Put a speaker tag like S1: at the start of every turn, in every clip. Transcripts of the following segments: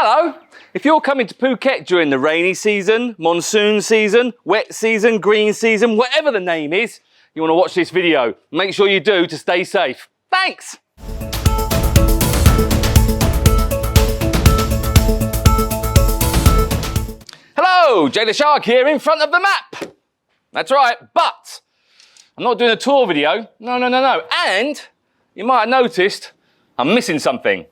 S1: Hello! If you're coming to Phuket during the rainy season, monsoon season, wet season, green season, whatever the name is, you want to watch this video. Make sure you do to stay safe. Thanks! Hello, Leshark here in front of the map. That's right, but I'm not doing a tour video. No. And you might have noticed I'm missing something.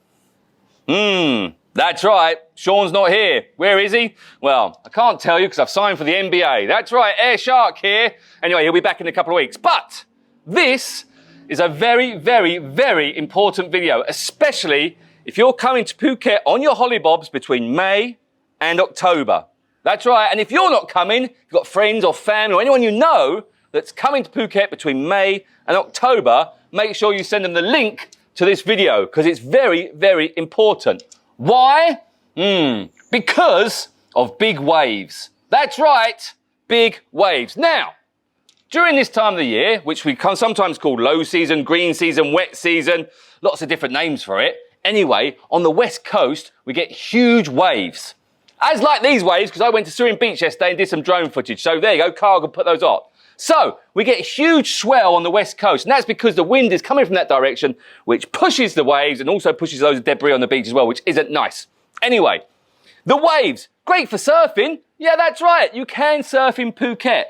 S1: That's right, Sean's not here. Where is he? Well, I can't tell you because I've signed for the NBA. That's right, Leshark here. Anyway, he'll be back in a couple of weeks. But this is a very, very, very important video, especially if you're coming to Phuket on your hollybobs between May and October. That's right, and if you're not coming, you've got friends or family or anyone you know that's coming to Phuket between May and October, make sure you send them the link to this video because it's very, very important. Why? Because of big waves. That's right, big waves. Now, during this time of the year, which we sometimes call low season, green season, wet season, lots of different names for it. Anyway, on the west coast, we get huge waves. As like these waves, because I went to Surin Beach yesterday and did some drone footage. So there you go, Carl can put those on. So, we get huge swell on the west coast, and that's because the wind is coming from that direction, which pushes the waves and also pushes loads of debris on the beach as well, which isn't nice. Anyway, the waves, great for surfing. Yeah, that's right, you can surf in Phuket,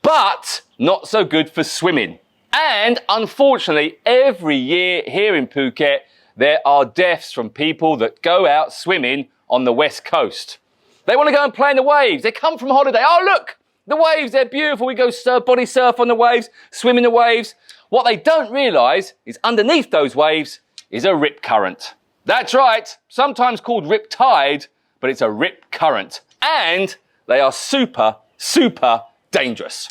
S1: but not so good for swimming. And unfortunately, every year here in Phuket, there are deaths from people that go out swimming on the west coast. They want to go and play in the waves. They come from holiday. Oh, look! The waves, they're beautiful. We go body surf on the waves, swim in the waves. What they don't realise is underneath those waves is a rip current. That's right, sometimes called rip tide, but it's a rip current. And they are super, super dangerous.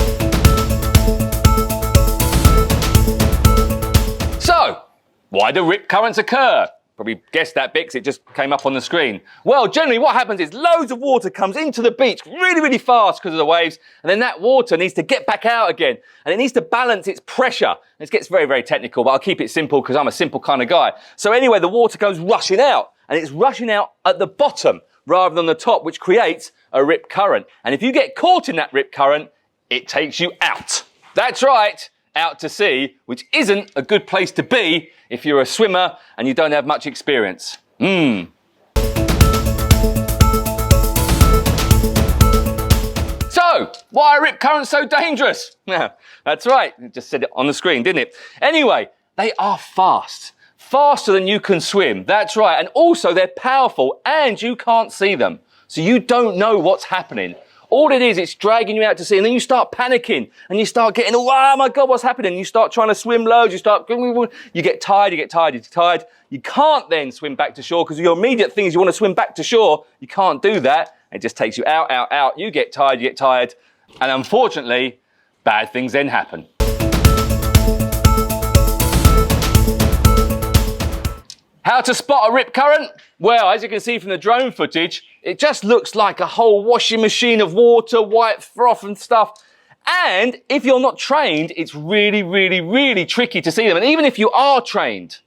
S1: So, why do rip currents occur? Probably guessed that bit because it just came up on the screen. Well, generally what happens is loads of water comes into the beach really, really fast because of the waves, and then that water needs to get back out again, and it needs to balance its pressure. This gets very, very technical, but I'll keep it simple because I'm a simple kind of guy. So anyway, the water goes rushing out, and it's rushing out at the bottom rather than the top, which creates a rip current. And if you get caught in that rip current, it takes you out. That's right, out to sea, which isn't a good place to be if you're a swimmer and you don't have much experience. So, why are rip currents so dangerous? Yeah, that's right, it just said it on the screen, didn't it? Anyway, they are fast. Faster than you can swim, that's right. And also they're powerful and you can't see them. So you don't know what's happening. All it is, it's dragging you out to sea, and then you start panicking, and you start getting, oh my God, what's happening? You start trying to swim loads, you get tired. You can't then swim back to shore, because your immediate thing is you want to swim back to shore. You can't do that. It just takes you out. You get tired, and unfortunately, bad things then happen. How to spot a rip current? Well, as you can see from the drone footage, it just looks like a whole washing machine of water, white froth and stuff. And if you're not trained, it's really, really, really tricky to see them. And even if you are trained,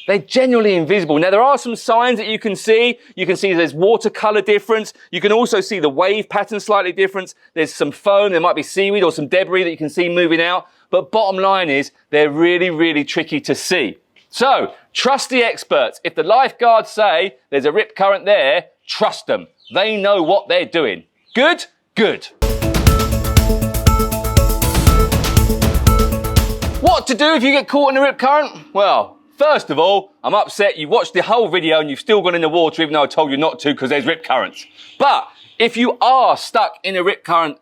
S1: they're genuinely invisible. Now, there are some signs that you can see. You can see there's watercolor difference. You can also see the wave pattern slightly different. There's some foam. There might be seaweed or some debris that you can see moving out. But bottom line is, they're really, really tricky to see. So, trust the experts. If the lifeguards say there's a rip current there, trust them. They know what they're doing. Good? Good. What to do if you get caught in a rip current? Well, first of all, I'm upset you watched the whole video and you've still gone in the water even though I told you not to because there's rip currents. But if you are stuck in a rip current,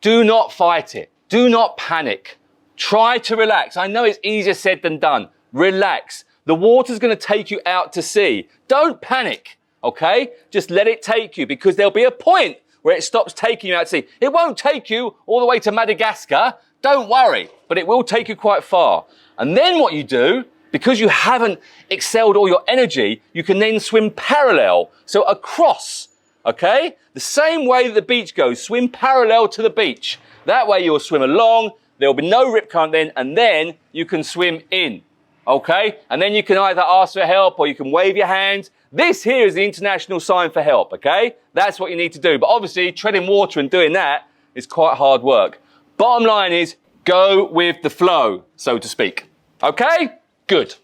S1: do not fight it. Do not panic. Try to relax. I know it's easier said than done. Relax. The water's going to take you out to sea. Don't panic, okay? Just let it take you because there'll be a point where it stops taking you out to sea. It won't take you all the way to Madagascar. Don't worry, but it will take you quite far. And then what you do, because you haven't excelled all your energy, you can then swim parallel. So across, okay? The same way that the beach goes, swim parallel to the beach. That way you'll swim along, there'll be no rip current then, and then you can swim in. okay? And then you can either ask for help or you can wave your hands. This here is the international sign for help, okay? That's what you need to do. But obviously, treading water and doing that is quite hard work. Bottom line is, go with the flow, so to speak. Okay? Good.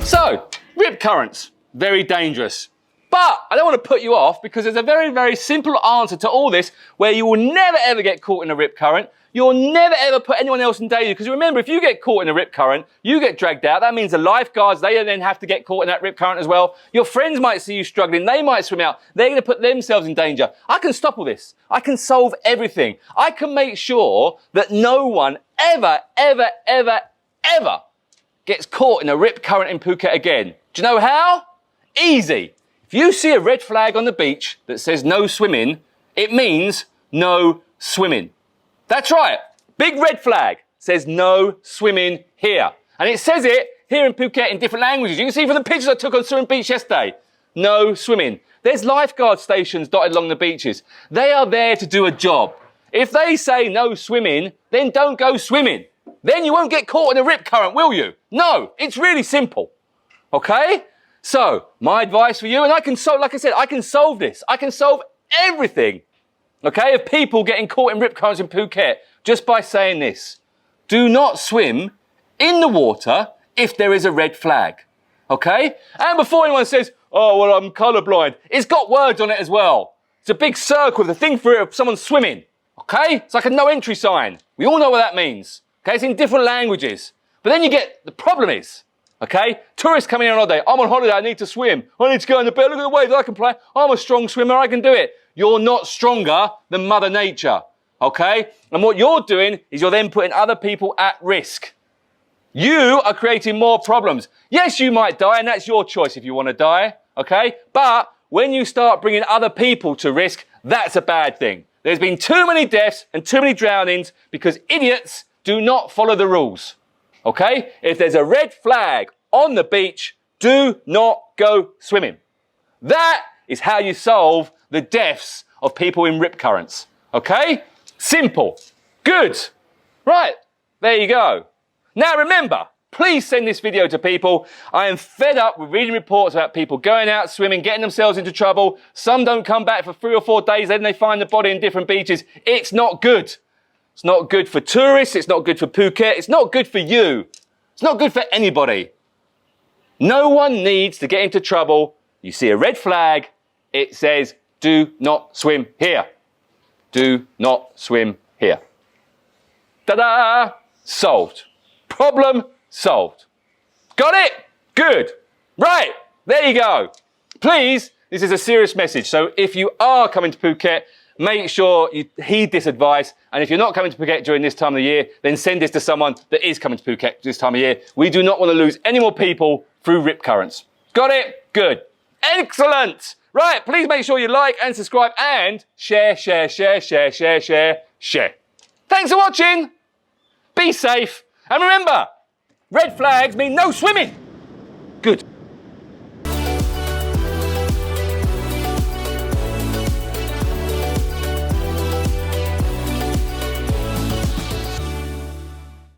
S1: So, rip currents, very dangerous. But I don't want to put you off because there's a very, very simple answer to all this where you will never ever get caught in a rip current. You'll never ever put anyone else in danger because remember, if you get caught in a rip current, you get dragged out. That means the lifeguards, they then have to get caught in that rip current as well. Your friends might see you struggling. They might swim out. They're going to put themselves in danger. I can stop all this. I can solve everything. I can make sure that no one ever, ever, ever, ever gets caught in a rip current in Phuket again. Do you know how? Easy. If you see a red flag on the beach that says no swimming, it means no swimming. That's right. Big red flag says no swimming here. And it says it here in Phuket in different languages. You can see from the pictures I took on Surin Beach yesterday. No swimming. There's lifeguard stations dotted along the beaches. They are there to do a job. If they say no swimming, then don't go swimming. Then you won't get caught in a rip current, will you? No, it's really simple. Okay? So, my advice for you, and I can solve, like I said, I can solve this. I can solve everything. Okay, of people getting caught in rip currents in Phuket just by saying this. Do not swim in the water if there is a red flag. Okay? And before anyone says, oh, well, I'm colourblind, it's got words on it as well. It's a big circle with a thing for it if someone's swimming. Okay? It's like a no entry sign. We all know what that means. Okay? It's in different languages. But then you get, the problem is, okay? Tourists coming in on holiday. I'm on holiday, I need to swim. I need to go in the bed, look at the waves, I can play. I'm a strong swimmer, I can do it. You're not stronger than Mother Nature, okay? And what you're doing is you're then putting other people at risk. You are creating more problems. Yes, you might die, and that's your choice if you want to die, okay? But when you start bringing other people to risk, that's a bad thing. There's been too many deaths and too many drownings because idiots do not follow the rules, okay? If there's a red flag on the beach, do not go swimming. That is how you solve the deaths of people in rip currents. Okay? Simple. Good. Right. There you go. Now remember, please send this video to people. I am fed up with reading reports about people going out swimming, getting themselves into trouble. Some don't come back for 3 or 4 days, then they find the body in different beaches. It's not good. It's not good for tourists. It's not good for Phuket. It's not good for you. It's not good for anybody. No one needs to get into trouble. You see a red flag, it says, do not swim here. Do not swim here. Ta-da! Solved. Problem solved. Got it? Good. Right. There you go. Please, this is a serious message. So if you are coming to Phuket, make sure you heed this advice. And if you're not coming to Phuket during this time of the year, then send this to someone that is coming to Phuket this time of year. We do not want to lose any more people through rip currents. Got it? Good. Excellent. Right, please make sure you like and subscribe and share. Thanks for watching. Be safe. And remember, red flags mean no swimming.